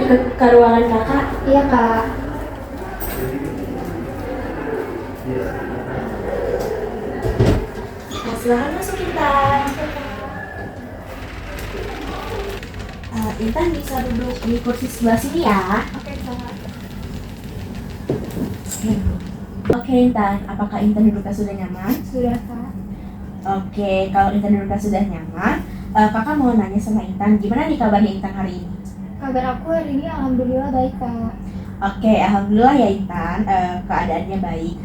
ke ruangan kakak. Iya kak. Nah, silahkan masuk Intan. Intan bisa duduk di kursi sebelah sini ya. Oke kak. Oke Intan, apakah Intan duduknya sudah nyaman? Sudah kak. Oke, kalau Intan duduknya sudah nyaman, kakak mau nanya sama Intan, gimana nih kabarnya Intan hari ini? Kabar aku hari ini alhamdulillah baik kak. Oke, alhamdulillah ya Intan, keadaannya baik.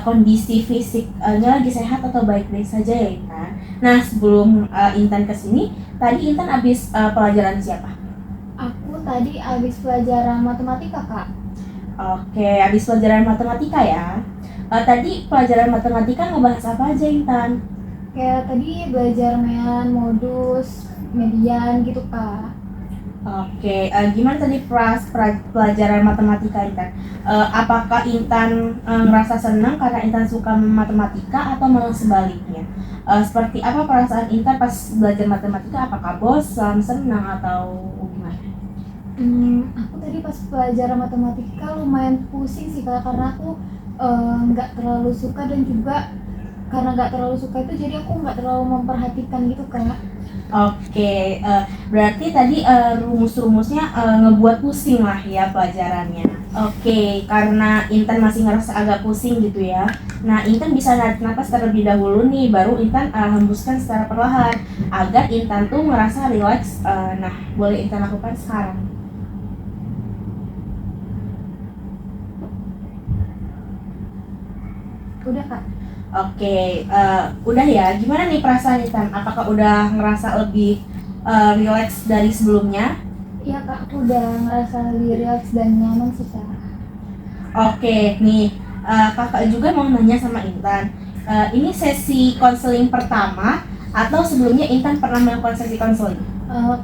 Kondisi fisiknya lagi sehat atau baik-baik saja ya Intan? Nah, sebelum Intan kesini, tadi Intan habis pelajaran siapa? Aku tadi habis pelajaran matematika kak. Oke, habis pelajaran matematika ya. Tadi pelajaran matematika ngebahas apa aja Intan? Kayak tadi belajar modus, median gitu kak. Oke, gimana tadi pelajaran matematika Intan? Apakah Intan ngerasa senang karena Intan suka matematika atau malah sebaliknya? Seperti apa perasaan Intan pas belajar matematika? Apakah bosan, senang, atau gimana? Aku tadi pas pelajaran matematika lumayan pusing sih kak, karena aku nggak terlalu suka, dan juga karena nggak terlalu suka itu jadi aku nggak terlalu memperhatikan gitu kak. Oke, berarti tadi rumus-rumusnya ngebuat pusing lah ya pelajarannya. Oke, karena Intan masih ngerasa agak pusing gitu ya. Nah, Intan bisa narik napas terlebih dahulu nih, baru Intan hembuskan secara perlahan agar Intan tuh ngerasa relax. Nah, boleh Intan lakukan sekarang. Udah kak. Oke, udah ya. Gimana nih perasaan Intan? Apakah udah ngerasa lebih relax dari sebelumnya? Iya kak, aku udah ngerasa lebih relax dan nyaman sih kak. Oke, nih kakak juga mau nanya sama Intan. Ini sesi konseling pertama atau sebelumnya Intan pernah melakukan sesi konseling?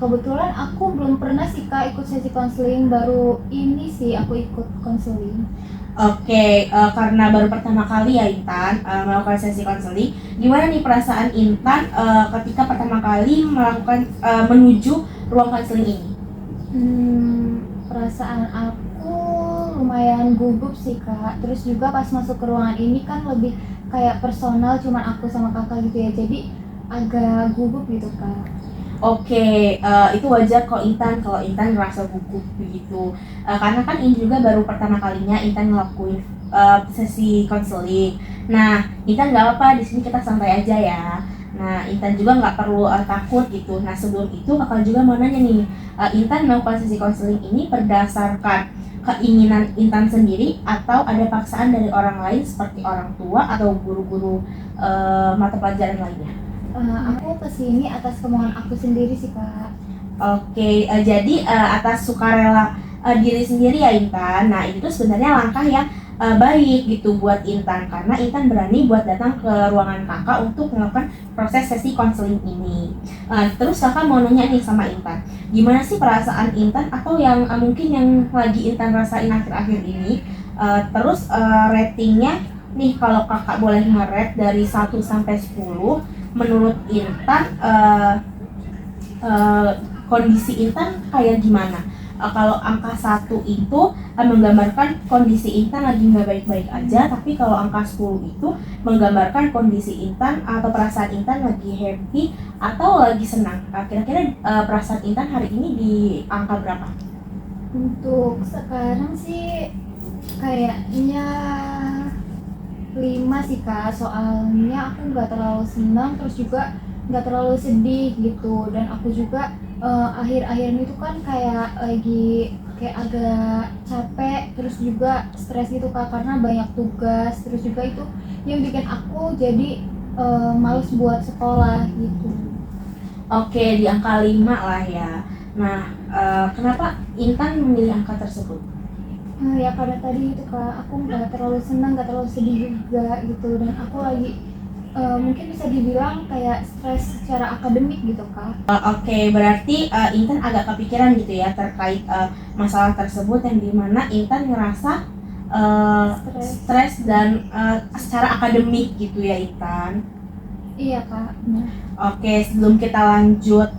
Kebetulan aku belum pernah sih kak ikut sesi konseling, baru ini sih aku ikut konseling. Oke, karena baru pertama kali ya Intan melakukan sesi konseling. Gimana nih perasaan Intan ketika pertama kali melakukan menuju ruang konseling ini? Perasaan aku lumayan gugup sih kak. Terus juga pas masuk ke ruangan ini kan lebih kayak personal, cuman aku sama kakak gitu ya, jadi agak gugup gitu kak. Oke, itu wajar kok Intan kalau Intan ngerasa gugup begitu. Karena kan ini juga baru pertama kalinya Intan ngelakuin sesi konseling. Nah, Intan nggak apa, di sini kita santai aja ya. Nah, Intan juga nggak perlu takut gitu. Nah, sebelum itu kakak juga mau nanya nih, Intan melakukan sesi konseling ini berdasarkan keinginan Intan sendiri atau ada paksaan dari orang lain seperti orang tua atau guru-guru mata pelajaran lainnya? Aku kesini atas kemauan aku sendiri sih kak. Oke, jadi atas sukarela diri sendiri ya Intan. Nah, itu sebenarnya langkah yang baik gitu buat Intan karena Intan berani buat datang ke ruangan kakak untuk melakukan proses sesi konseling ini. Terus kakak mau nanya nih sama Intan, gimana sih perasaan Intan atau yang mungkin yang lagi Intan rasain akhir-akhir ini? Terus ratingnya nih kalau kakak boleh nge-rate dari 1 sampai 10, menurut Intan kondisi Intan kayak gimana? Kalau angka 1 itu menggambarkan kondisi Intan lagi nggak baik-baik aja, tapi kalau angka 10 itu menggambarkan kondisi Intan atau perasaan Intan lagi happy atau lagi senang. Kira-kira perasaan Intan hari ini di angka berapa? Untuk sekarang sih kayaknya 5 sih kak, soalnya aku nggak terlalu senang, terus juga nggak terlalu sedih gitu, dan aku juga akhir-akhir ini tuh kan kayak lagi kayak agak capek, terus juga stres gitu kak, karena banyak tugas, terus juga itu yang bikin aku jadi males buat sekolah gitu. Oke, di angka 5 lah ya. Nah, kenapa Intan memilih angka tersebut? Ya karena tadi itu kak, aku nggak terlalu senang, nggak terlalu sedih juga gitu, dan aku lagi mungkin bisa dibilang kayak stres secara akademik gitu kak. Oke, berarti Intan agak kepikiran gitu ya terkait masalah tersebut yang dimana Intan ngerasa stres dan secara akademik gitu ya Intan. Iya kak, benar. Oke, sebelum kita lanjut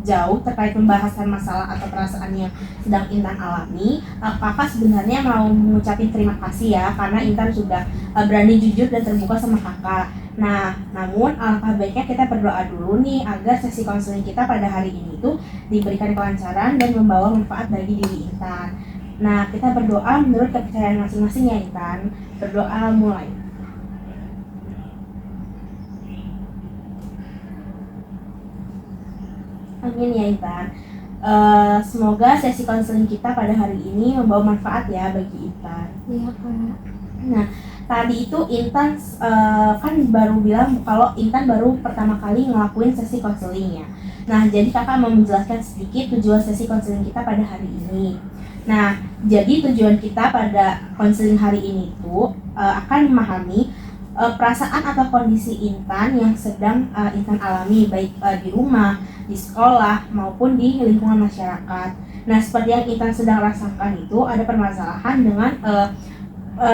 jauh terkait pembahasan masalah atau perasaan yang sedang Intan alami, kakak sebenarnya mau mengucapin terima kasih ya karena Intan sudah berani jujur dan terbuka sama kakak. Nah, namun alangkah baiknya kita berdoa dulu nih agar sesi konseling kita pada hari ini tuh diberikan kelancaran dan membawa manfaat bagi diri Intan. Nah, kita berdoa menurut kepercayaan masing-masing ya Intan. Berdoa mulai. Amin ya Intan. Semoga sesi konseling kita pada hari ini membawa manfaat ya bagi Intan. Iya kak. Nah, tadi itu Intan kan baru bilang kalau Intan baru pertama kali ngelakuin sesi konseling ya. Nah, jadi kakak mau menjelaskan sedikit tujuan sesi konseling kita pada hari ini. Nah, jadi tujuan kita pada konseling hari ini itu akan memahami perasaan atau kondisi Intan yang sedang Intan alami baik di rumah, di sekolah maupun di lingkungan masyarakat. Nah, seperti yang Intan sedang rasakan itu ada permasalahan dengan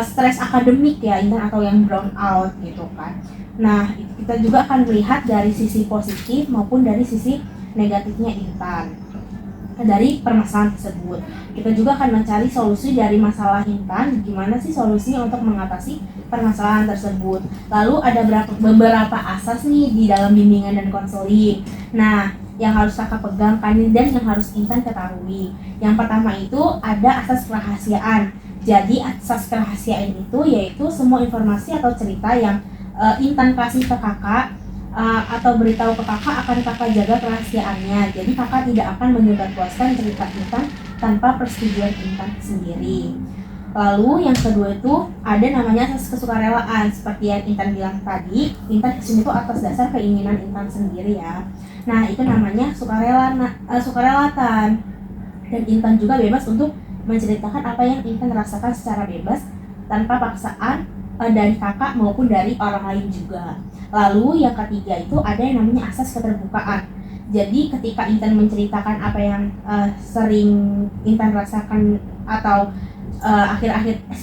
stres akademik ya Intan atau yang brown out gitu kan. Nah, kita juga akan melihat dari sisi positif maupun dari sisi negatifnya Intan dari permasalahan tersebut. Kita juga akan mencari solusi dari masalah Intan, gimana sih solusinya untuk mengatasi permasalahan tersebut. Lalu ada beberapa asas nih di dalam bimbingan dan konseling. Nah, yang harus kakak pegang kan dan yang harus Intan ketahui. Yang pertama itu ada asas kerahasiaan. Jadi asas kerahasiaan itu yaitu semua informasi atau cerita yang Intan kasih ke kakak atau beritahu ke kakak akan kakak jaga kerahasiaannya. Jadi kakak tidak akan menyebarluaskan cerita Intan tanpa persetujuan Intan sendiri. Lalu yang kedua itu ada namanya asas kesukarelaan. Seperti yang Intan bilang tadi, Intan kesini itu atas dasar keinginan Intan sendiri ya. Nah, itu namanya sukarelatan. Dan Intan juga bebas untuk menceritakan apa yang Intan rasakan secara bebas tanpa paksaan dari kakak maupun dari orang lain juga. Lalu yang ketiga itu ada yang namanya asas keterbukaan. Jadi ketika Intan menceritakan apa yang sering Intan rasakan atau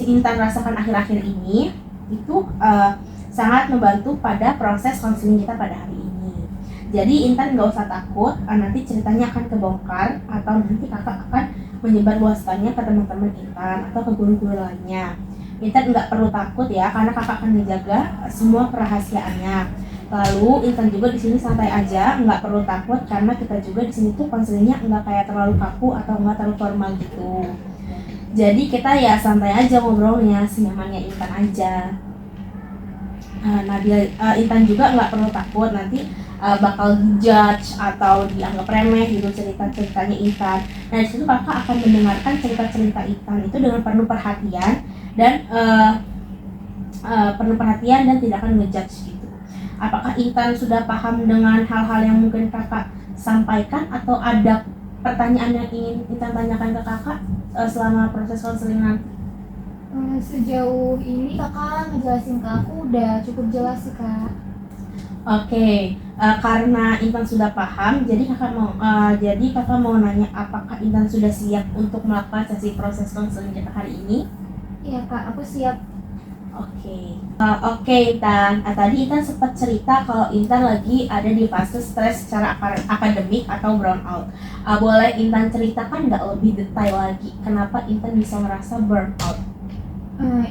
Intan rasakan akhir-akhir ini itu sangat membantu pada proses konseling kita pada hari ini. Jadi Intan nggak usah takut nanti ceritanya akan kebongkar atau nanti kakak akan menyebarluaskannya ke teman-teman Intan atau ke guru-guru lainnya. Intan nggak perlu takut ya karena kakak akan menjaga semua kerahasiaannya. Lalu Intan juga di sini santai aja, nggak perlu takut karena kita juga di sini tuh konselingnya nggak kayak terlalu kaku atau nggak terlalu formal gitu. Jadi kita ya santai aja ngobrolnya, senyamannya Intan aja. Intan juga nggak perlu takut nanti bakal dijudge atau dianggap remeh gitu cerita-ceritanya Intan. Nah disitu kakak akan mendengarkan cerita-cerita Intan itu dengan penuh perhatian dan tidak akan ngejudge gitu. Apakah Intan sudah paham dengan hal-hal yang mungkin kakak sampaikan atau ada pertanyaan yang ingin Intan tanyakan ke kakak selama proses konseling nanti? Sejauh ini kakak ngejelasin ke aku udah cukup jelas sih kak. Oke, karena Intan sudah paham, jadi kakak mau nanya apakah Intan sudah siap untuk melakukan sesi proses konseling kita hari ini? Iya kak, aku siap. Oke Intan. Tadi Intan sempat cerita kalau Intan lagi ada di fase stres secara akademik atau burn out. Boleh Intan ceritakan nggak lebih detail lagi kenapa Intan bisa merasa burn out?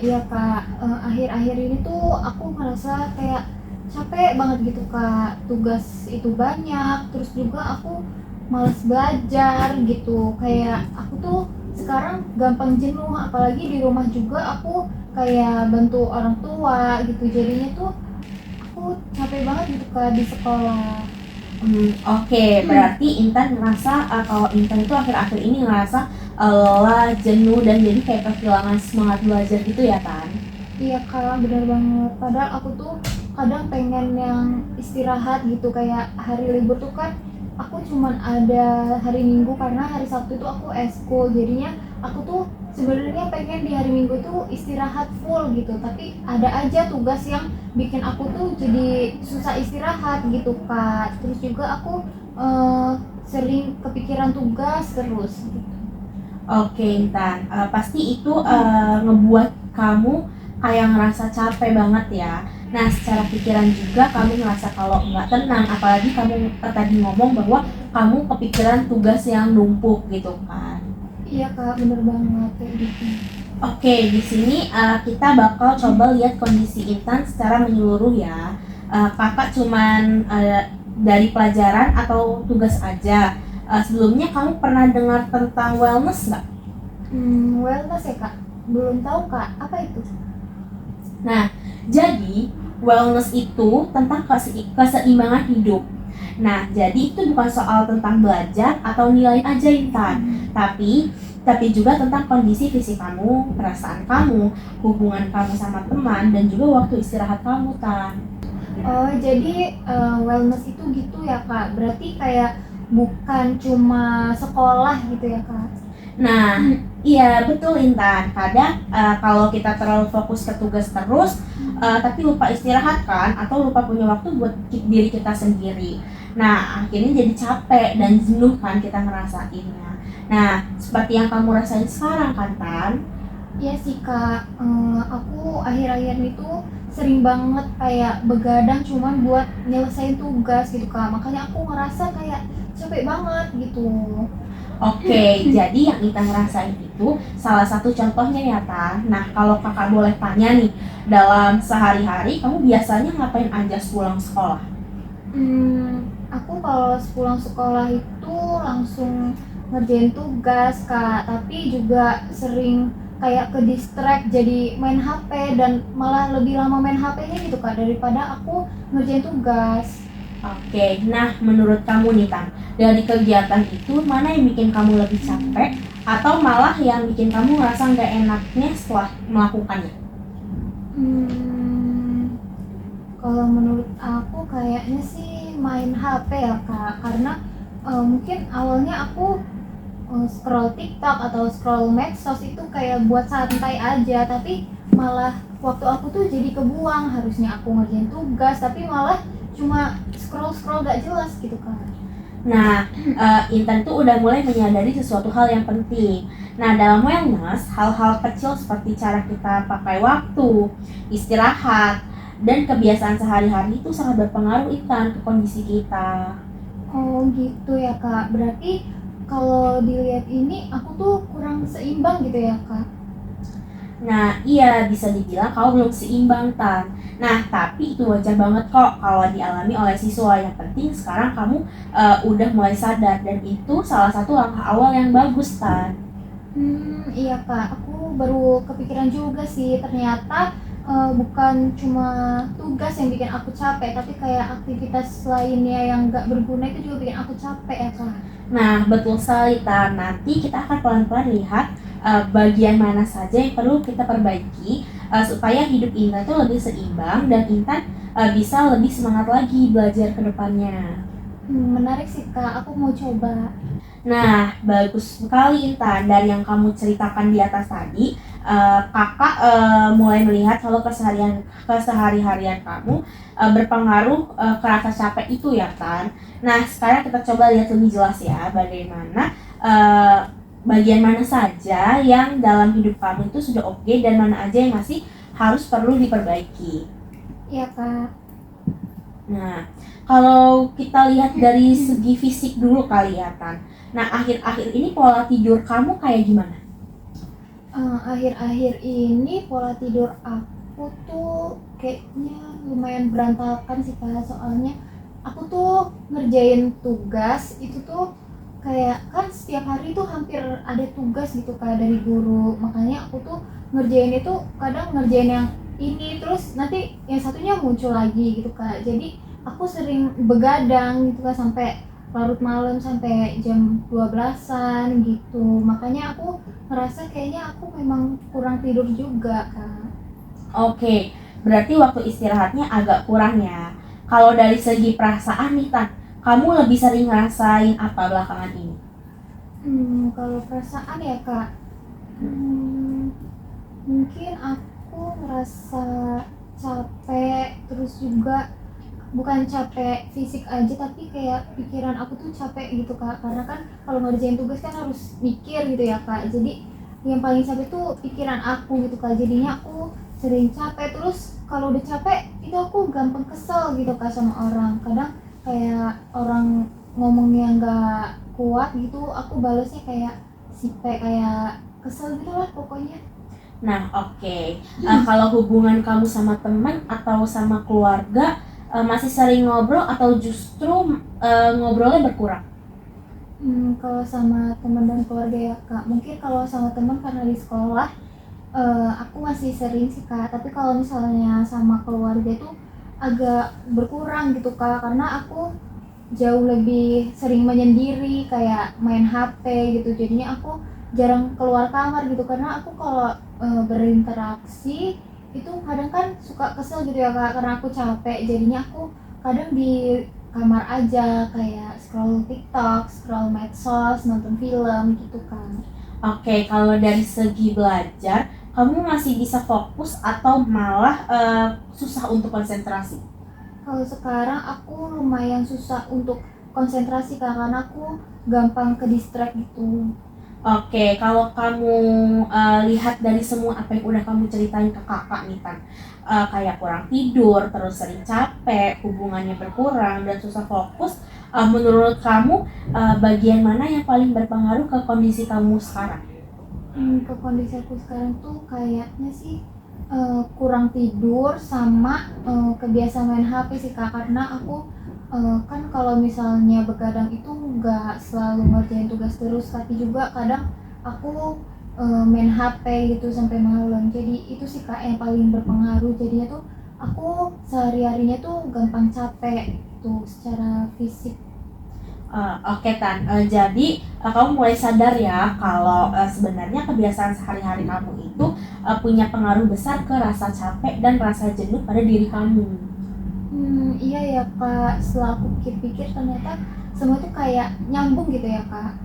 Iya kak, akhir-akhir ini tuh aku ngerasa kayak capek banget gitu kak. Tugas itu banyak, terus juga aku males belajar gitu. Kayak aku tuh sekarang gampang jenuh, apalagi di rumah juga aku kayak bantu orang tua gitu, jadinya tuh aku capek banget gitu kak di sekolah. Oke, berarti Intan ngerasa kalau Intan itu akhir-akhir ini ngerasa lelah, jenuh dan jadi kayak kehilangan semangat belajar gitu ya kan? Iya kak, benar banget. Padahal aku tuh kadang pengen yang istirahat gitu, kayak hari libur tuh kan aku cuman ada hari Minggu karena hari Sabtu tuh aku eskul, jadinya aku tuh sebenarnya pengen di hari Minggu tuh istirahat full gitu, tapi ada aja tugas yang bikin aku tuh jadi susah istirahat gitu kak. Terus juga aku sering kepikiran tugas terus gitu. Oke Intan, pasti itu ngebuat kamu kayak ngerasa capek banget ya. Nah, secara pikiran juga kamu ngerasa kalau nggak tenang, apalagi kamu tadi ngomong bahwa kamu kepikiran tugas yang numpuk gitu kan. Iya kak, bener banget kayak gitu. Oke, di sini kita bakal coba lihat kondisi Intan secara menyeluruh ya. Kakak cuman dari pelajaran atau tugas aja. Sebelumnya kamu pernah dengar tentang wellness nggak? Wellness ya kak, belum tahu kak, apa itu? Nah, jadi wellness itu tentang keseimbangan hidup. Nah, jadi itu bukan soal tentang belajar atau nilai aja Intan, tapi juga tentang kondisi fisik kamu, perasaan kamu, hubungan kamu sama teman, dan juga waktu istirahat kamu, Tan. Oh, jadi wellness itu gitu ya kak, berarti kayak bukan cuma sekolah gitu ya kak? Nah, iya betul Intan. Kadang kalau kita terlalu fokus ke tugas terus, tapi lupa istirahat kan, atau lupa punya waktu buat diri kita sendiri. Nah, akhirnya jadi capek dan jenuh kan kita ngerasainnya. Nah, seperti yang kamu rasain sekarang kan, Tan? Iya sih kak. Aku akhir-akhir itu sering banget kayak begadang cuman buat nyelesain tugas gitu kak, makanya aku ngerasa kayak capek banget gitu. Oke, jadi yang Intan ngerasain itu salah satu contohnya ya, Tan. Nah, kalau kakak boleh tanya nih, dalam sehari-hari kamu biasanya ngapain aja sepulang sekolah? Aku kalau pulang sekolah itu langsung ngerjain tugas kak, tapi juga sering kayak ke distract jadi main HP dan malah lebih lama main HP-nya gitu kak daripada aku ngerjain tugas. Oke, nah menurut kamu nih Tan, dari kegiatan itu mana yang bikin kamu lebih capek atau malah yang bikin kamu ngerasa nggak enaknya setelah melakukannya? Hmm, Kalau menurut aku kayaknya sih main HP ya kak, karena mungkin awalnya aku scroll TikTok atau scroll medsos itu kayak buat santai aja, tapi malah waktu aku tuh jadi kebuang, harusnya aku ngerjain tugas tapi malah cuma scroll gak jelas gitu kan. Nah, Intan tuh udah mulai menyadari sesuatu hal yang penting. Nah, dalam wellness, hal-hal kecil seperti cara kita pakai waktu, istirahat, dan kebiasaan sehari-hari itu sangat berpengaruh Intan ke kondisi kita. Oh gitu ya kak, berarti kalau dilihat ini aku tuh kurang seimbang gitu ya kak. Nah, iya bisa dibilang kau belum seimbang, Tan. Nah, tapi itu wajar banget kok kalau dialami oleh siswa. Yang penting sekarang kamu udah mulai sadar dan itu salah satu langkah awal yang bagus, Tan. Iya kak, aku baru kepikiran juga sih ternyata bukan cuma tugas yang bikin aku capek, tapi kayak aktivitas lainnya yang gak berguna itu juga bikin aku capek ya kak. Nah, betul sekali, Tan. Nanti kita akan pelan-pelan lihat bagian mana saja yang perlu kita perbaiki supaya hidup Intan itu lebih seimbang dan Intan bisa lebih semangat lagi belajar ke depannya. Menarik sih kak, aku mau coba. Nah, bagus sekali Intan. Dari yang kamu ceritakan di atas tadi, kakak mulai melihat kalau kesehari-harian kamu berpengaruh ke rasa capek itu ya kan. Nah, sekarang kita coba lihat lebih jelas ya, bagaimana eh, bagian mana saja yang dalam hidup kamu itu sudah oke dan mana aja yang masih harus perlu diperbaiki. Iya kak. Nah, kalau kita lihat dari segi fisik dulu kali ya, Tan. Nah, akhir-akhir ini pola tidur kamu kayak gimana? Akhir-akhir ini pola tidur aku tuh kayaknya lumayan berantakan sih kak, soalnya aku tuh ngerjain tugas itu tuh kayak kan setiap hari tuh hampir ada tugas gitu kak dari guru, makanya aku tuh ngerjain itu kadang ngerjain yang ini terus nanti yang satunya muncul lagi gitu kak, jadi aku sering begadang gitu kak sampai larut malam sampai jam 12-an gitu, makanya aku ngerasa kayaknya aku memang kurang tidur juga kak. Oke, berarti waktu istirahatnya agak kurang ya. Kalau dari segi perasaan nih, Tan, kamu lebih sering ngerasain apa belakangan ini? Kalau perasaan ya kak, mungkin aku ngerasa capek, terus juga bukan capek fisik aja tapi kayak pikiran aku tuh capek gitu kak, karena kan kalau ngerjain tugas kan harus mikir gitu ya kak, jadi yang paling capek tuh pikiran aku gitu Kak. Jadinya aku sering capek, terus kalau udah capek itu aku gampang kesel gitu Kak sama orang. Kadang kayak orang ngomongnya nggak kuat gitu, aku balesnya kayak sipe, kayak kesel gitu lah pokoknya. Nah, oke. Kalau hubungan kamu sama teman atau sama keluarga masih sering ngobrol atau justru ngobrolnya berkurang? Kalau sama teman dan keluarga ya Kak, mungkin kalau sama teman karena di sekolah aku masih sering sih Kak, tapi kalau misalnya sama keluarga itu agak berkurang gitu Kak, karena aku jauh lebih sering menyendiri kayak main HP gitu, jadinya aku jarang keluar kamar gitu, karena aku kalau berinteraksi itu kadang kan suka kesel gitu ya Kak, karena aku capek, jadinya aku kadang di kamar aja kayak scroll TikTok, scroll medsos, nonton film gitu kan. Oke, kalau dari segi belajar, kamu masih bisa fokus atau malah susah untuk konsentrasi? Kalau sekarang aku lumayan susah untuk konsentrasi Kak, karena aku gampang ke distract gitu. Oke, kalau kamu lihat dari semua apa yang udah kamu ceritain ke kakak nih Tan, kayak kurang tidur, terus sering capek, hubungannya berkurang, dan susah fokus, menurut kamu bagian mana yang paling berpengaruh ke kondisi kamu sekarang? Ke kondisi aku sekarang tuh kayaknya sih kurang tidur sama kebiasaan main HP sih Kak, karena aku kan kalau misalnya begadang itu nggak selalu ngerjain tugas terus, tapi juga kadang aku main HP gitu sampai malam. Jadi itu sih Kak yang paling berpengaruh. Jadinya tuh aku sehari-harinya tuh gampang capek tuh secara fisik. Oke Tan, jadi kamu mulai sadar ya kalau sebenarnya kebiasaan sehari-hari kamu itu punya pengaruh besar ke rasa capek dan rasa jenuh pada diri kamu. Iya ya Kak, setelah aku pikir-pikir ternyata semua tuh kayak nyambung gitu ya Kak.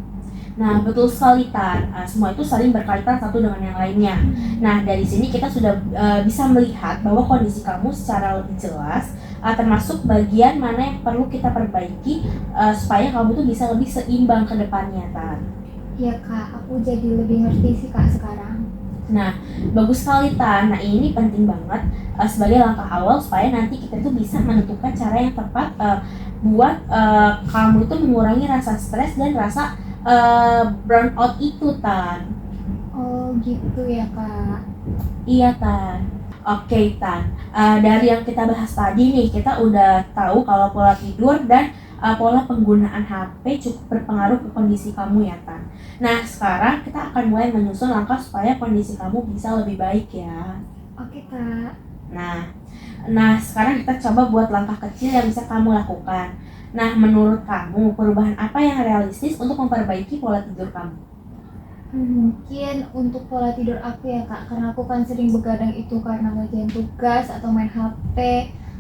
Nah, betul sekali Tan. Semua itu saling berkaitan satu dengan yang lainnya. Nah, dari sini kita sudah bisa melihat bahwa kondisi kamu secara lebih jelas, termasuk bagian mana yang perlu kita perbaiki supaya kamu tuh bisa lebih seimbang ke depannya, Tan. Iya Kak, aku jadi lebih ngerti sih Kak sekarang. Nah, bagus sekali Tan. Nah, ini penting banget sebagai langkah awal supaya nanti kita tuh bisa menentukan cara yang tepat buat kamu tuh mengurangi rasa stres dan rasa burnout itu Tan. Oh gitu ya Kak. Iya Tan. Oke Tan. Dari yang kita bahas tadi nih, kita udah tahu kalau pola tidur dan pola penggunaan HP cukup berpengaruh ke kondisi kamu ya Tan. Nah sekarang kita akan mulai menyusun langkah supaya kondisi kamu bisa lebih baik ya. Oke Kak. Nah, sekarang kita coba buat langkah kecil yang bisa kamu lakukan. Nah, menurut kamu perubahan apa yang realistis untuk memperbaiki pola tidur kamu? Mungkin untuk pola tidur aku ya Kak, karena aku kan sering begadang itu karena ngerjain tugas atau main HP.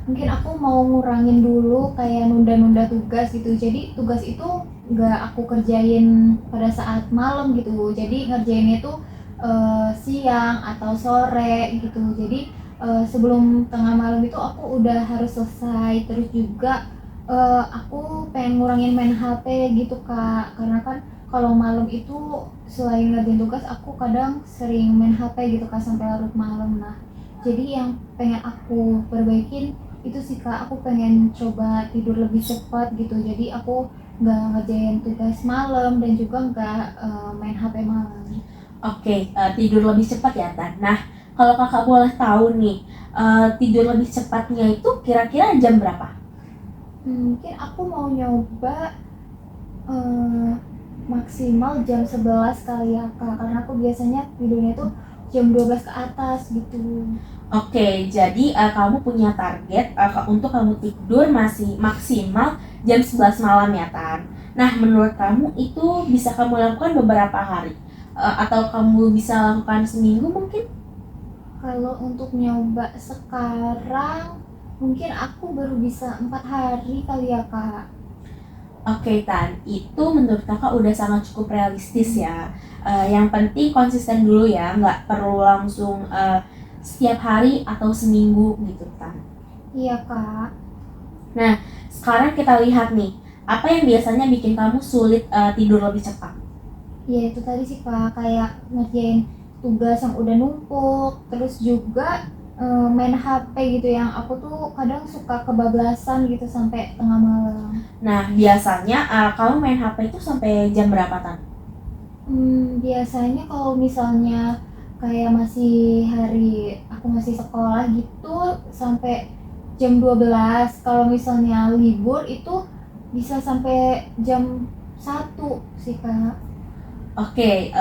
Mungkin aku mau ngurangin dulu kayak nunda-nunda tugas gitu. Jadi tugas itu nggak aku kerjain pada saat malam gitu. Jadi ngerjainnya itu siang atau sore gitu. Jadi sebelum tengah malam itu aku udah harus selesai. Terus juga aku pengen ngurangin main HP gitu Kak, karena kan kalau malam itu selain ngerjain tugas aku kadang sering main HP gitu Kak sampai larut malam. Nah, jadi yang pengen aku perbaikin itu sih Kak, aku pengen coba tidur lebih cepat gitu. Jadi aku nggak ngerjain tugas malam dan juga nggak main HP malam. Oke, tidur lebih cepat ya Tan. Nah, kalau kakak boleh tahu nih, tidur lebih cepatnya itu kira-kira jam berapa? Mungkin aku mau nyoba eh, maksimal jam 11 kali ya Kak, karena aku biasanya tidurnya tuh jam 12 ke atas gitu. Oke, jadi kamu punya target untuk kamu tidur masih maksimal jam 11 malam ya Tan. Nah, menurut kamu itu bisa kamu lakukan beberapa hari? Atau kamu bisa lakukan seminggu mungkin? Kalau untuk nyoba sekarang mungkin aku baru bisa 4 hari kali ya Kak. Oke Tan, itu menurut kakak udah sangat cukup realistis ya. Yang penting konsisten dulu ya, nggak perlu langsung setiap hari atau seminggu gitu Tan. Iya Kak. Nah, sekarang kita lihat nih, apa yang biasanya bikin kamu sulit tidur lebih cepat? Ya itu tadi sih Kak, kayak ngerjain tugas yang udah numpuk, terus juga main HP gitu yang aku tuh kadang suka kebablasan gitu sampai tengah malam. Nah, biasanya kamu main HP itu sampai jam berapa, Tan? Biasanya kalau misalnya kayak masih hari aku masih sekolah gitu sampai jam 12. Kalau misalnya libur itu bisa sampai jam 1 sih Kak. Oke,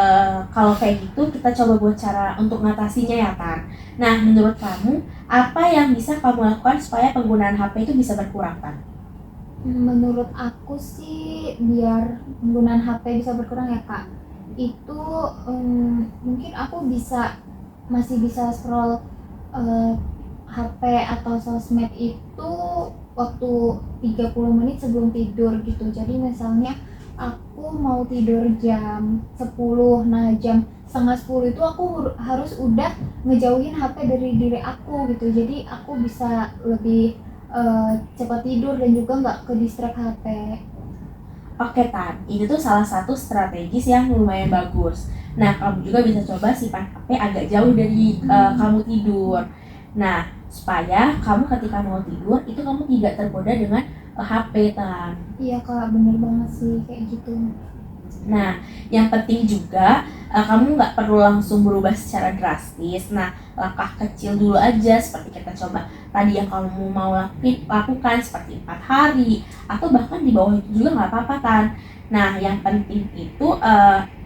kalau kayak gitu kita coba buat cara untuk ngatasinya ya, Tan. Nah, menurut kamu, apa yang bisa kamu lakukan supaya penggunaan HP itu bisa berkurang, Tan? Menurut aku sih biar penggunaan HP bisa berkurang ya Kak, itu mungkin aku masih bisa scroll eh, HP atau sosmed itu waktu 30 menit sebelum tidur gitu. Jadi misalnya aku mau tidur jam 10, nah jam 9:30 itu aku harus udah ngejauhin HP dari diri aku gitu. Jadi aku bisa lebih cepat tidur dan juga nggak ke distract HP. Oke, Tan, itu tuh salah satu strategis yang lumayan bagus. Nah, kamu juga bisa coba simpan HP agak jauh dari kamu tidur. Nah, supaya kamu ketika mau tidur, itu kamu tidak tergoda dengan HP, Tan. Iya Kak, bener banget sih kayak gitu. Nah, yang penting juga kamu nggak perlu langsung berubah secara drastis. Nah, langkah kecil dulu aja seperti kita coba tadi yang kamu mau lakukan seperti 4 hari atau bahkan di bawah itu juga nggak apa-apa kan. Nah, yang penting itu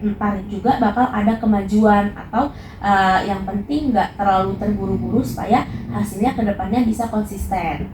ntar juga bakal ada kemajuan atau yang penting nggak terlalu terburu-buru supaya hasilnya kedepannya bisa konsisten.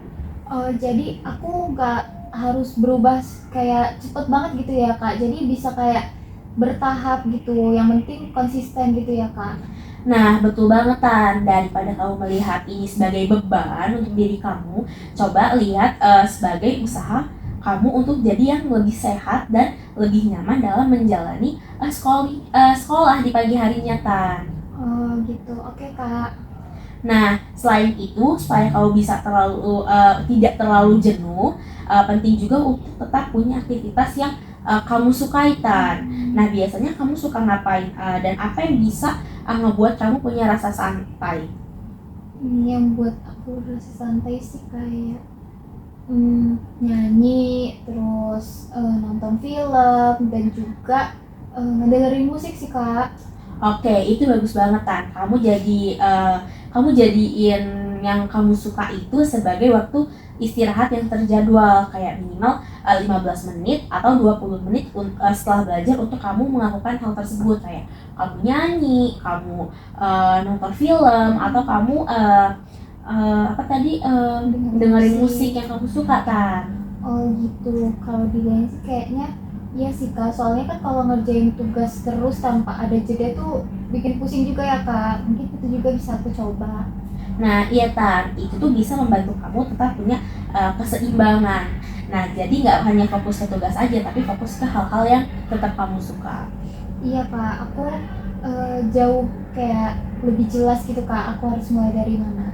Jadi aku nggak harus berubah kayak cepet banget gitu ya Kak. Jadi bisa kayak bertahap gitu. Yang penting konsisten gitu ya Kak. Nah, betul banget Tan. Daripada kamu melihat ini sebagai beban untuk diri kamu, coba lihat sebagai usaha kamu untuk jadi yang lebih sehat dan lebih nyaman dalam menjalani sekolah di pagi harinya, Tan. Oh gitu. Oke Kak. Nah, selain itu, supaya kamu bisa tidak terlalu jenuh, penting juga untuk tetap punya aktivitas yang kamu sukai, Tan. Nah, biasanya kamu suka ngapain dan apa yang bisa ngebuat kamu punya rasa santai? Yang buat aku rasa santai sih kayak nyanyi, terus nonton film dan juga ngedengerin musik sih Kak. Oke, itu bagus banget Tan. Kamu jadiin yang kamu suka itu sebagai waktu istirahat yang terjadwal kayak minimal 15 menit atau 20 menit setelah belajar untuk kamu melakukan hal tersebut kayak kamu nyanyi, kamu nonton film atau kamu apa tadi dengerin musik yang kamu suka Tan. Oh gitu. Kalau di sih kayaknya iya sih Kak. Soalnya kan kalau ngerjain tugas terus tanpa ada jeda tuh bikin pusing juga ya Kak. Mungkin itu juga bisa aku coba. Nah, iya Tan, itu tuh bisa membantu kamu tetap punya keseimbangan. Nah, jadi nggak hanya fokus ke tugas aja, tapi fokus ke hal-hal yang tetap kamu suka. Iya Kak, aku jauh kayak lebih jelas gitu Kak. Aku harus mulai dari mana?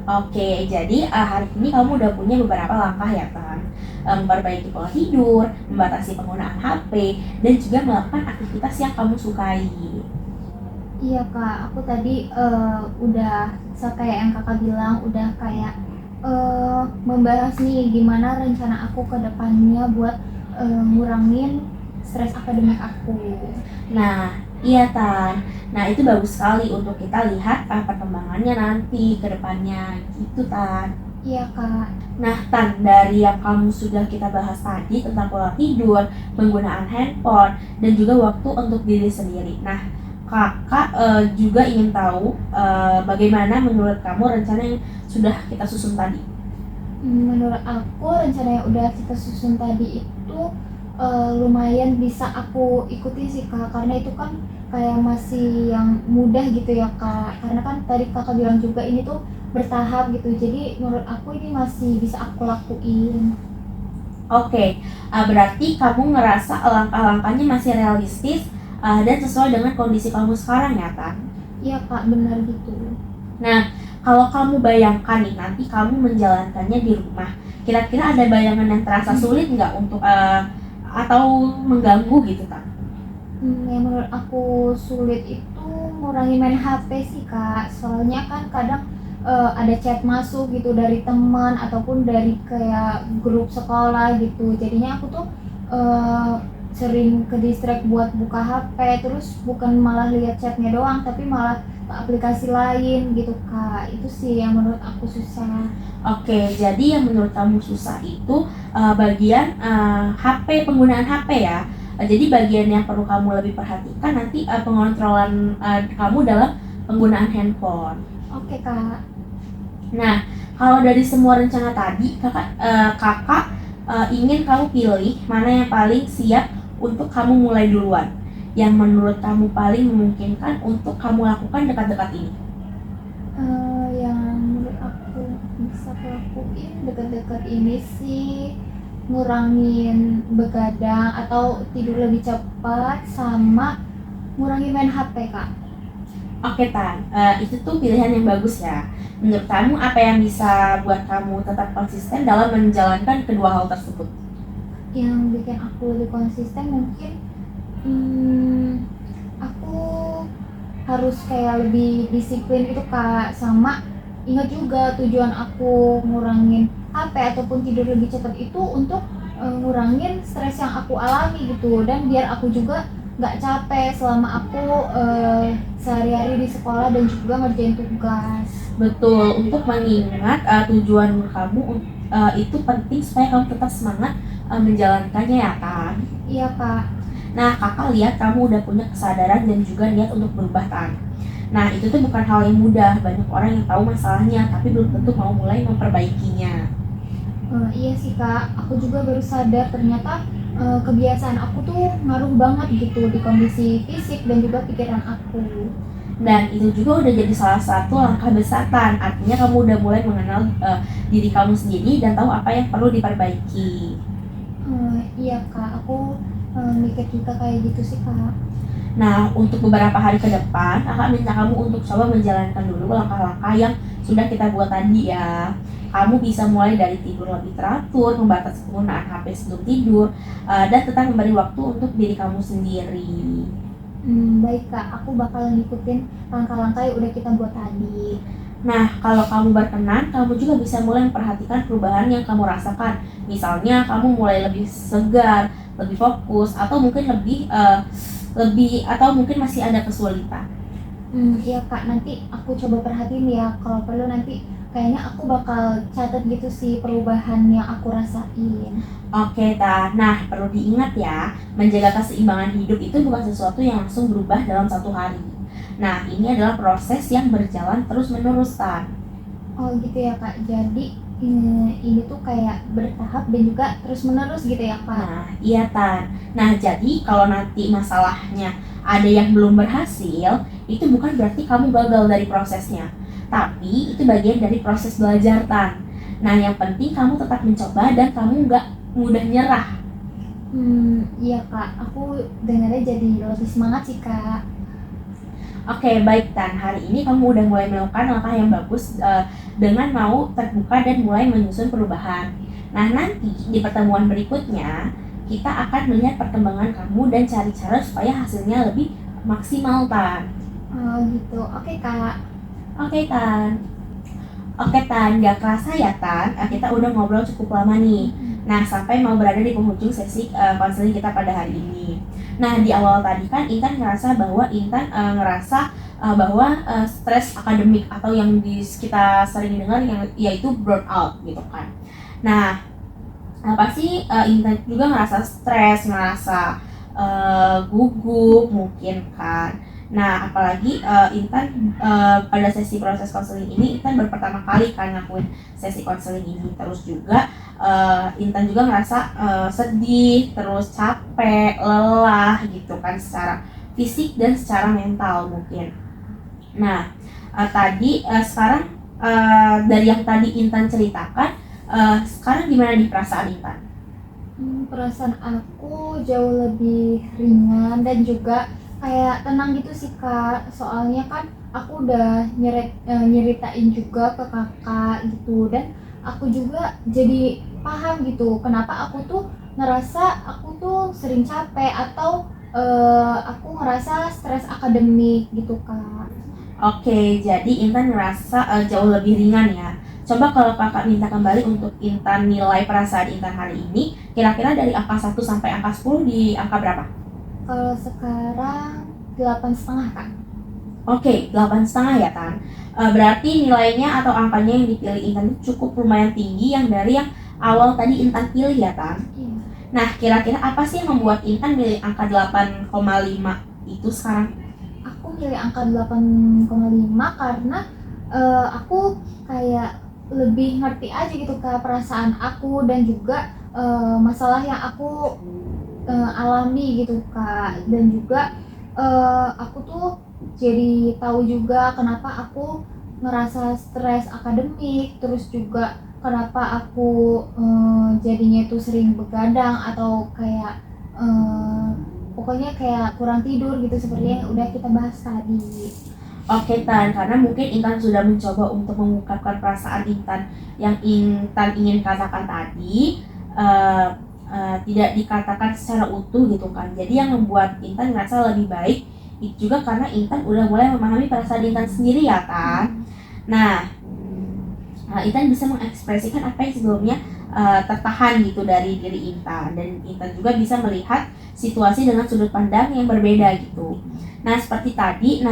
Oke, jadi hari ini kamu udah punya beberapa langkah ya Tan. Memperbaiki pola tidur, membatasi penggunaan HP, dan juga melakukan aktivitas yang kamu sukai. Iya Kak, aku tadi udah kayak yang Kakak bilang udah kayak membahas nih gimana rencana aku ke depannya buat ngurangin stres akademik aku. Nah, iya Tan. Nah, itu bagus sekali untuk kita lihat perkembangannya nanti ke depannya. Gitu Tan. Iya Kak. Nah, Tan, dari yang kamu sudah kita bahas tadi tentang pola tidur, penggunaan handphone, dan juga waktu untuk diri sendiri. Nah, kakak juga ingin tahu bagaimana menurut kamu rencana yang sudah kita susun tadi. Menurut aku rencana yang udah kita susun tadi itu lumayan bisa aku ikuti sih Kak, karena itu kan kayak masih yang mudah gitu ya Kak, karena kan tadi Kakak bilang juga ini tuh bertahap gitu, jadi menurut aku ini masih bisa aku lakuin. Oke, berarti kamu ngerasa langkah-langkahnya masih realistis dan sesuai dengan kondisi kamu sekarang ya, Tan? Iya Kak, benar gitu. Nah, kalau kamu bayangkan nih nanti kamu menjalankannya di rumah, kira-kira ada bayangan yang terasa sulit nggak untuk atau mengganggu gitu kan? Yang menurut aku sulit itu ngurangi main HP sih kak. Soalnya kan kadang ada chat masuk gitu dari teman ataupun dari kayak grup sekolah gitu. Jadinya aku tuh eh, sering ke distract buat buka HP. Terus bukan malah lihat chatnya doang, tapi malah ke aplikasi lain gitu kak. Itu sih yang menurut aku susah. Oke, jadi yang menurut kamu susah itu bagian HP, penggunaan HP ya. Jadi bagian yang perlu kamu lebih perhatikan nanti pengontrolan kamu dalam penggunaan handphone. Oke kak. Nah, kalau dari semua rencana tadi, kakak ingin kamu pilih mana yang paling siap untuk kamu mulai duluan, yang menurut kamu paling memungkinkan untuk kamu lakukan dekat-dekat ini. Yang menurut aku bisa aku lakuin dekat-dekat ini sih ngurangin begadang atau tidur lebih cepat sama ngurangin main HP kak. Oke Tan, itu tuh pilihan yang bagus ya. Menurut kamu apa yang bisa buat kamu tetap konsisten dalam menjalankan kedua hal tersebut? Yang bikin aku lebih konsisten mungkin hmm, aku harus kayak lebih disiplin gitu kak, sama ingat juga tujuan aku ngurangin HP ataupun tidur lebih cepat itu untuk ngurangin stres yang aku alami gitu, dan biar aku juga nggak capek selama aku sehari-hari di sekolah dan juga ngerjain tugas. Betul, untuk mengingat tujuan kamu itu penting supaya kamu tetap semangat menjalankannya ya kan? Iya kak. Nah, kakak lihat kamu udah punya kesadaran dan juga niat untuk berubah Tan. Nah, itu tuh bukan hal yang mudah. Banyak orang yang tahu masalahnya, tapi belum tentu mau mulai memperbaikinya. Iya sih kak, aku juga baru sadar ternyata kebiasaan aku tuh ngaruh banget gitu di kondisi fisik dan juga pikiran aku. Dan itu juga udah jadi salah satu langkah besar Tan. Artinya kamu udah mulai mengenal diri kamu sendiri dan tahu apa yang perlu diperbaiki. Iya kak, aku mikir juga kayak gitu sih kak. Nah, untuk beberapa hari ke depan, kakak minta kamu untuk coba menjalankan dulu langkah-langkah yang sudah kita buat tadi ya. Kamu bisa mulai dari tidur lebih teratur, membatasi penggunaan HP sebelum tidur, dan tetap memberi waktu untuk diri kamu sendiri. Baik kak, aku bakal ngikutin langkah-langkah yang udah kita buat tadi. Nah, kalau kamu berkenan, kamu juga bisa mulai memperhatikan perubahan yang kamu rasakan. Misalnya, kamu mulai lebih segar, lebih fokus, atau mungkin lebih atau mungkin masih ada kesulitan. Iya kak, nanti aku coba perhatiin ya. Kalau perlu nanti kayaknya aku bakal catat gitu sih perubahan yang aku rasain. Oke, nah perlu diingat ya, menjaga keseimbangan hidup itu bukan sesuatu yang langsung berubah dalam satu hari. Nah, ini adalah proses yang berjalan terus-menerus, Tan. Oh gitu ya kak, jadi ini tuh kayak bertahap dan juga terus menerus gitu ya kak. Nah, iya, Tan. Nah, jadi kalau nanti masalahnya ada yang belum berhasil, itu bukan berarti kamu gagal dari prosesnya. Tapi itu bagian dari proses belajar, Tan. Nah, yang penting kamu tetap mencoba dan kamu nggak mudah nyerah. Iya kak, aku dengarnya jadi lebih semangat sih kak. Oke, baik Tan. Hari ini kamu udah mulai melakukan langkah yang bagus dengan mau terbuka dan mulai menyusun perubahan. Nah, nanti di pertemuan berikutnya kita akan melihat perkembangan kamu dan cari cara supaya hasilnya lebih maksimal, Tan. Oh gitu, oke kak. Oke, Tan. Oke, Tan. Gak kerasa ya, Tan. Kita udah ngobrol cukup lama nih. Nah, sampai mau berada di penghujung sesi konseling kita pada hari ini. Nah, di awal tadi kan Intan ngerasa bahwa stres akademik atau yang kita sering dengar yang yaitu burnout gitu kan. Nah, apa sih Intan juga ngerasa stres, ngerasa gugup mungkin kan. Nah, apalagi Intan pada sesi proses konseling ini Intan baru pertama kali kan ngakuin sesi konseling ini. Terus juga Intan juga ngerasa sedih, terus capek, lelah gitu kan secara fisik dan secara mental mungkin. Nah, sekarang dari yang tadi Intan ceritakan, sekarang gimana di perasaan Intan? Perasaan aku jauh lebih ringan dan juga kayak tenang gitu sih kak. Soalnya kan aku udah nyeritain juga ke kakak gitu, dan aku juga jadi paham gitu kenapa aku tuh ngerasa aku tuh sering capek atau aku ngerasa stres akademik gitu Kak. Oke, jadi Intan ngerasa jauh lebih ringan ya. Coba kalau kakak minta kembali untuk Intan nilai perasaan Intan hari ini, kira-kira dari angka 1 sampai angka 10 di angka berapa? Kalau sekarang 8,5 Kak. Oke, 8,5 ya Tan. Berarti nilainya atau angkanya yang dipilih Intan itu cukup lumayan tinggi yang dari yang awal tadi Intan pilih ya Tan. Iya. Nah, kira-kira apa sih yang membuat Intan milih angka 8,5 itu sekarang? Aku milih angka 8,5 karena aku kayak lebih ngerti aja gitu Kak perasaan aku dan juga masalah yang aku alami gitu Kak, dan juga aku tuh jadi tahu juga kenapa aku ngerasa stres akademik, terus juga kenapa aku jadinya itu sering begadang atau kayak eh, pokoknya kayak kurang tidur gitu seperti yang udah kita bahas tadi. Oke Tan, karena mungkin Intan sudah mencoba untuk mengungkapkan perasaan Intan yang Intan ingin katakan tadi, eh, tidak dikatakan secara utuh gitu kan. Jadi yang membuat Intan merasa lebih baik itu juga karena Intan udah mulai memahami perasaan Intan sendiri ya Tan. Nah, Intan bisa mengekspresikan apa yang sebelumnya tertahan gitu dari diri Intan, dan Intan juga bisa melihat situasi dengan sudut pandang yang berbeda gitu. Nah, seperti tadi,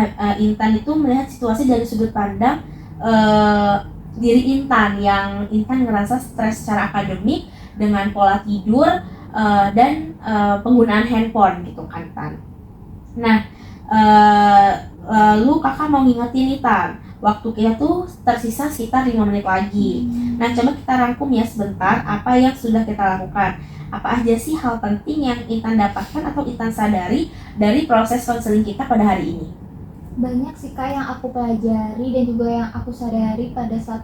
Intan itu melihat situasi dari sudut pandang uh, diri Intan yang Intan ngerasa stres secara akademik dengan pola tidur dan penggunaan handphone gitu kan Tan. Nah, lalu kakak mau ngingetin nih Tan, waktu kita tuh tersisa sekitar 5 menit lagi. Nah, coba kita rangkum ya sebentar apa yang sudah kita lakukan. Apa aja sih hal penting yang Intan dapatkan atau Intan sadari dari proses konseling kita pada hari ini? Banyak sih Kak yang aku pelajari dan juga yang aku sadari pada saat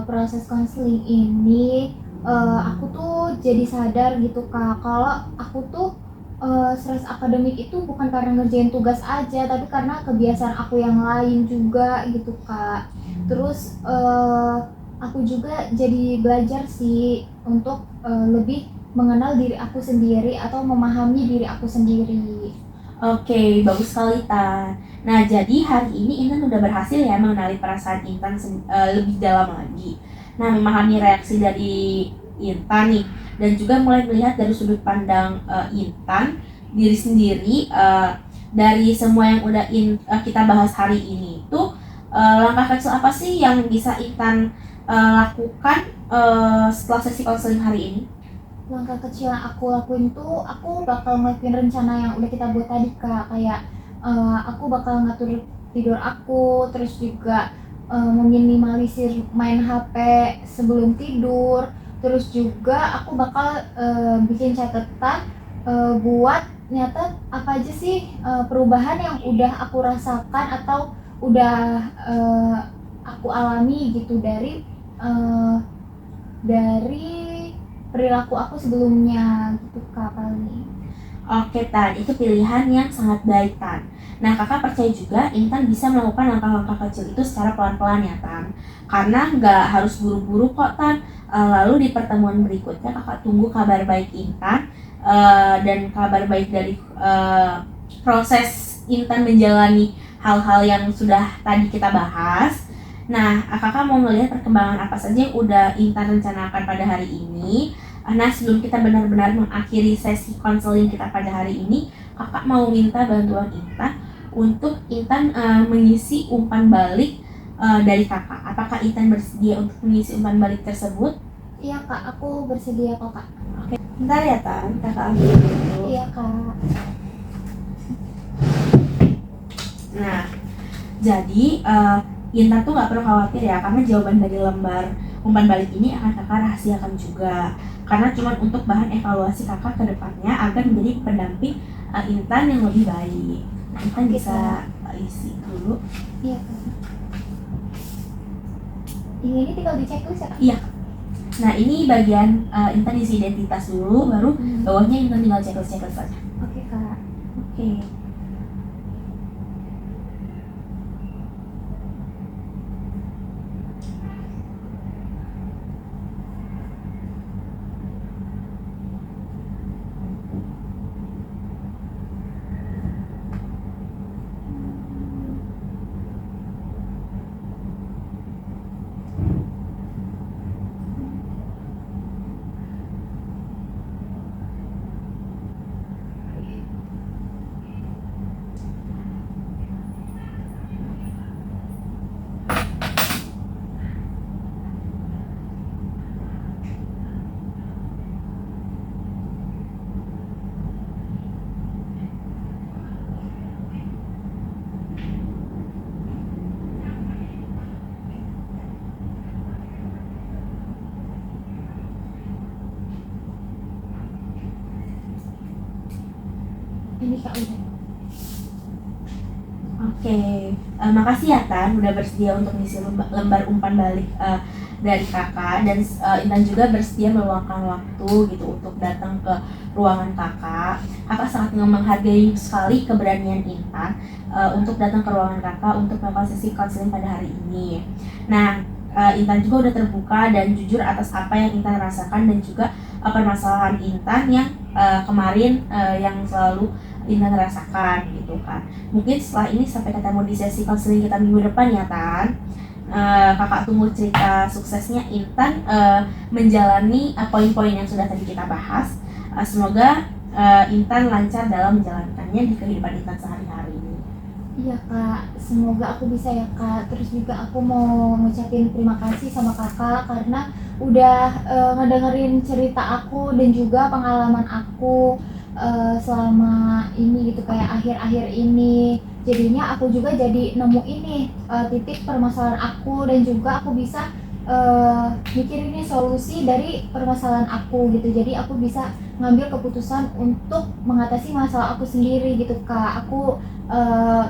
proses konseling ini. Aku tuh jadi sadar gitu Kak, kalau aku tuh stres akademik itu bukan karena ngerjain tugas aja, tapi karena kebiasaan aku yang lain juga gitu Kak. Terus aku juga jadi belajar sih untuk lebih mengenal diri aku sendiri atau memahami diri aku sendiri. Oke, bagus sekali Tan. Nah, jadi hari ini Intan udah berhasil ya mengenali perasaan Intan lebih dalam lagi. Nah, memahami reaksi dari Intan nih, dan juga mulai melihat dari sudut pandang Intan diri sendiri, dari semua yang udah kita bahas hari ini. Tuh langkah kecil apa sih yang bisa Intan lakukan setelah sesi konseling hari ini? Langkah kecil yang aku lakuin tuh aku bakal ngelakuin rencana yang udah kita buat tadi Kak, kayak aku bakal ngatur tidur aku, terus juga meminimalisir main HP sebelum tidur, terus juga aku bakal bikin catatan buat nyatet apa aja sih perubahan yang udah aku rasakan atau udah aku alami gitu dari perilaku aku sebelumnya gitu Kak paling. Oke Tan, itu pilihan yang sangat baik Tan. Nah, kakak percaya juga Intan bisa melakukan langkah-langkah kecil itu secara pelan-pelan ya Tan. Karena nggak harus buru-buru kok Tan. Lalu di pertemuan berikutnya kakak tunggu kabar baik Intan, dan kabar baik dari proses Intan menjalani hal-hal yang sudah tadi kita bahas. Nah, kakak mau ngelihat perkembangan apa saja yang udah Intan rencanakan pada hari ini. Nah, sebelum kita benar-benar mengakhiri sesi konseling kita pada hari ini, kakak mau minta bantuan Intan untuk Intan mengisi umpan balik dari kakak. Apakah Intan bersedia untuk mengisi umpan balik tersebut? Iya Kak, aku bersedia kok Kak. Oke, bentar ya Tan, kakak ambil dulu. Iya Kak. Nah, jadi Intan tuh nggak perlu khawatir ya, karena jawaban dari lembar umpan balik ini akan kakak rahasiakan juga, karena cuma untuk bahan evaluasi kakak ke depannya agar menjadi pendamping Intan yang lebih baik. Nah, Intan bisa isi dulu. Iya Kak. Ini tinggal di checklist ya Kak? Iya. Nah, ini bagian Intan isi identitas dulu, baru bawahnya Intan tinggal checklist saja. Oke Kak. Oke. ini Kak udah. Oke, makasih ya Tan udah bersedia untuk ngisi lembar umpan balik dari kakak, dan Intan juga bersedia meluangkan waktu gitu untuk datang ke ruangan kakak. Kakak sangat menghargai sekali keberanian Intan untuk datang ke ruangan kakak untuk melakukan sesi konseling pada hari ini. Nah, Intan juga udah terbuka dan jujur atas apa yang Intan rasakan dan juga permasalahan Intan yang kemarin yang selalu Intan rasakan gitu kan. Mungkin setelah ini sampai ketemu di sesi konseling kita minggu depan ya Tan. Kakak tunggu cerita suksesnya Intan menjalani poin-poin yang sudah tadi kita bahas. Semoga Intan lancar dalam menjalankannya di kehidupan Intan sehari-hari. Iya Kak, semoga aku bisa ya Kak. Terus juga aku mau ngucapin terima kasih sama Kakak karena udah ngedengerin cerita aku dan juga pengalaman aku selama ini gitu, kayak akhir-akhir ini. Jadinya aku juga jadi nemu ini titik permasalahan aku, dan juga aku bisa mikirin nih solusi dari permasalahan aku gitu. Jadi aku bisa ngambil keputusan untuk mengatasi masalah aku sendiri gitu Kak. Aku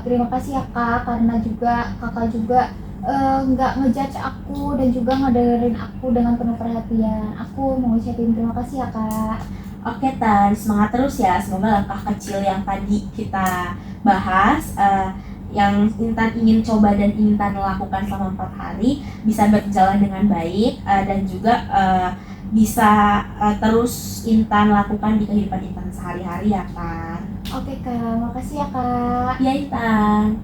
terima kasih ya Kak, karena juga Kakak juga nggak ngejudge aku dan juga ngedengerin aku dengan penuh perhatian. Aku mau ucapin terima kasih ya Kak. Oke Tan, semangat terus ya. Semoga langkah kecil yang tadi kita bahas, yang Intan ingin coba dan Intan lakukan selama 4 hari bisa berjalan dengan baik, dan juga bisa terus Intan lakukan di kehidupan Intan sehari-hari ya Tan. Oke Kak, makasih ya Kak. Ya Intan.